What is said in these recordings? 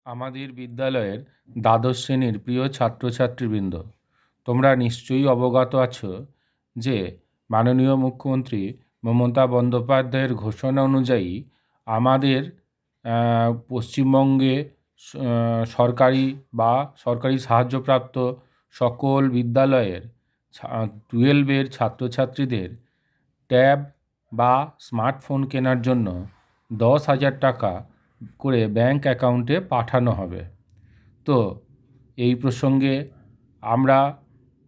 আমাদের বিদ্যালয়ের দ্বাদশ শ্রেণীর প্রিয় ছাত্রছাত্রীবৃন্দ, তোমরা নিশ্চয়ই অবগত আছো যে মাননীয় মুখ্যমন্ত্রী মমতা বন্দ্যোপাধ্যায়ের ঘোষণা অনুযায়ী আমাদের পশ্চিমবঙ্গে সরকারি বা সরকারি সাহায্যপ্রাপ্ত সকল বিদ্যালয়ের 12-এর ছাত্রছাত্রীদের ট্যাব বা স্মার্টফোন কেনার জন্য 10,000 টাকা করে ব্যাংক অ্যাকাউন্টে পাঠানো হবে। তো এই প্রসঙ্গে আমরা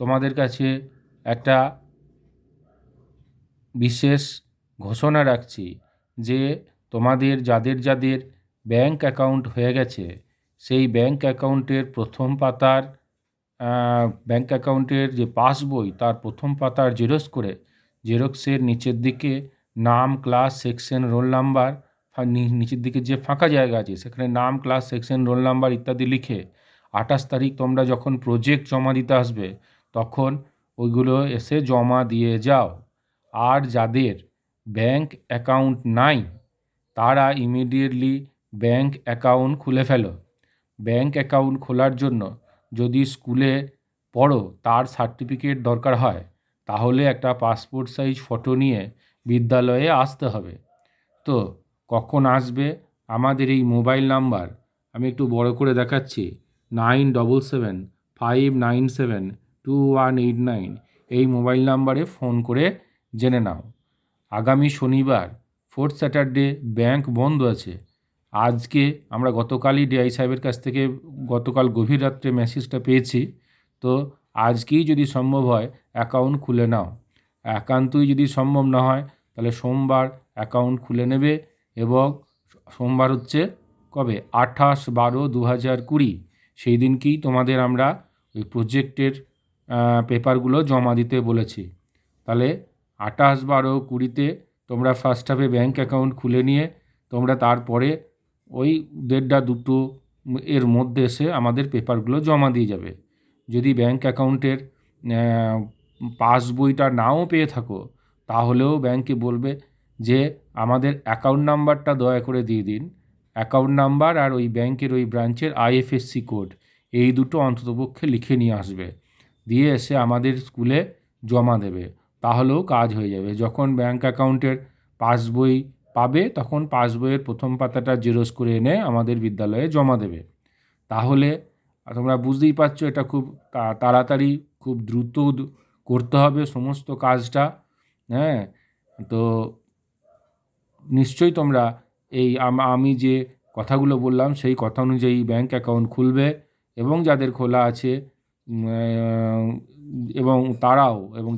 তোমাদের কাছে একটা বিশেষ ঘোষণা রাখছি যে তোমাদের যাদের যাদের ব্যাংক অ্যাকাউন্ট হয়ে গেছে সেই ব্যাংক অ্যাকাউন্টের প্রথম পাতার ব্যাংক অ্যাকাউন্টের যে পাসবই তার প্রথম পাতার জেরক্স করে জেরক্সের নিচের দিকে নাম, ক্লাস, সেকশন, রোল নাম্বার, নিচের দিকে যে ফাঁকা জায়গা আছে সেখানে নাম, ক্লাস, সেকশন, রোল নাম্বার ইত্যাদি লিখে 28 তারিখ তোমরা যখন প্রজেক্ট জমা দিতে আসবে তখন ওইগুলো এসে জমা দিয়ে যাও। আর যাদের ব্যাংক অ্যাকাউন্ট নাই তারা ইমিডিয়েটলি ব্যাংক অ্যাকাউন্ট খুলে ফেলো। ব্যাংক অ্যাকাউন্ট খোলার জন্য যদি স্কুলে পড়ো তার সার্টিফিকেট দরকার হয় তাহলে একটা পাসপোর্ট সাইজ ফটো নিয়ে বিদ্যালয়ে আসতে হবে। তো কখন আসবে? আমাদের এই মোবাইল নাম্বার আমি একটু বড় করে দেখাচ্ছি, 9775972189 এই মোবাইল নাম্বারে ফোন করে জেনে নাও। আগামী শনিবার 4th স্যাটারডে ব্যাংক বন্ধ আছে। আজকে আমরা গতকালই ডিআই সাহেবের কাছ থেকে গতকাল গভীর রাত্রে মেসেজটা পেয়েছি। তো আজকেই যদি সম্ভব হয় অ্যাকাউন্ট খুলে নাও। একান্তই যদি সম্ভব না হয় তাহলে সোমবার অ্যাকাউন্ট খুলে নেবে এবং সোমবার হচ্ছে কবে? 28/12/2020 সেই দিনকেই তোমাদের আমরা ওই প্রজেক্টের পেপারগুলো জমা দিতে বলেছি। তাহলে 28/12/20 তোমরা ফার্স্ট হাফে ব্যাংক অ্যাকাউন্ট খুলে নিয়ে তোমরা তারপরে ওই 1:30-2 এর মধ্যে এসে আমাদের পেপারগুলো জমা দিয়ে যাবে। যদি ব্যাংক অ্যাকাউন্টের পাসবইটা নাও পেয়ে থাকো তাহলেও ব্যাংকে বলবে যে আমাদের অ্যাকাউন্ট নাম্বারটা দয়া করে দিয়ে দিন। অ্যাকাউন্ট নাম্বার আর ওই ব্যাংকের ওই ব্রাঞ্চের IFSC কোড এই দুটো অন্ততপক্ষে লিখে নিয়ে আসবে, দিয়ে এসে আমাদের স্কুলে জমা দেবে। তাহলেও কাজ হয়ে যাবে। যখন ব্যাংক অ্যাকাউন্টের পাসবই পাবে তখন পাসবইয়ের প্রথম পাতাটা জেরক্স করে এনে আমাদের বিদ্যালয়ে জমা দেবে। তাহলে তোমরা বুঝতেই পারছো এটা খুব তাড়াতাড়ি খুব দ্রুত করতে হবে সমস্ত কাজটা। হ্যাঁ, তো নিশ্চয়ই তোমরা এই আমি যে কথাগুলো বললাম সেই কথা অনুযায়ী ব্যাংক অ্যাকাউন্ট খুলবে এবং যাদের খোলা আছে এবং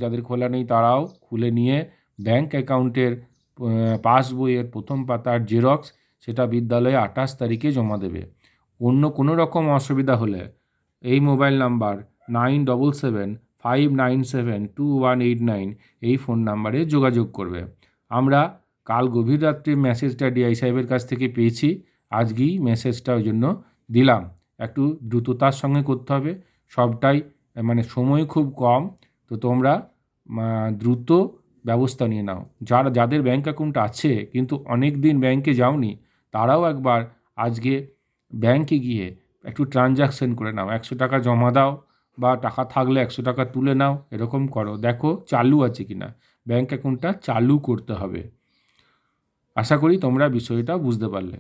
যাদের খোলা নেই তারাও খুলে নিয়ে ব্যাংক অ্যাকাউন্টের পাসবইয়ের প্রথম পাতার জেরক্স সেটা বিদ্যালয়ে 28 তারিখে জমা দেবে। অন্য কোনো রকম অসুবিধা হলে এই মোবাইল নাম্বার 9775972189 এই ফোন নাম্বারে যোগাযোগ করবে। আমরা কাল গভীর রাত্রে মেসেজটা ডিআই সাহেবের কাছ থেকে পেয়েছি, আজকেই মেসেজটা ওই জন্য দিলাম। একটু দ্রুততার সঙ্গে করতে হবে, সবটাই মানে সময় খুব কম। তো তোমরা দ্রুত ব্যবস্থা নিয়ে নাও। যাদের ব্যাংক অ্যাকাউন্ট আছে কিন্তু অনেক দিন ব্যাংকে যাওনি তারাও একবার আজকে ব্যাংকে গিয়ে একটু ট্রানজাকশন করে নাও, 100 টাকা জমা দাও বা টাকা থাকলে 100 টাকা তুলে নাও, এরকম করো, দেখো চালু আছে কিনা। ব্যাংক অ্যাকাউন্টটা চালু করতে হবে। আশা করি তোমরা বিষয়টা বুঝতে পারলে।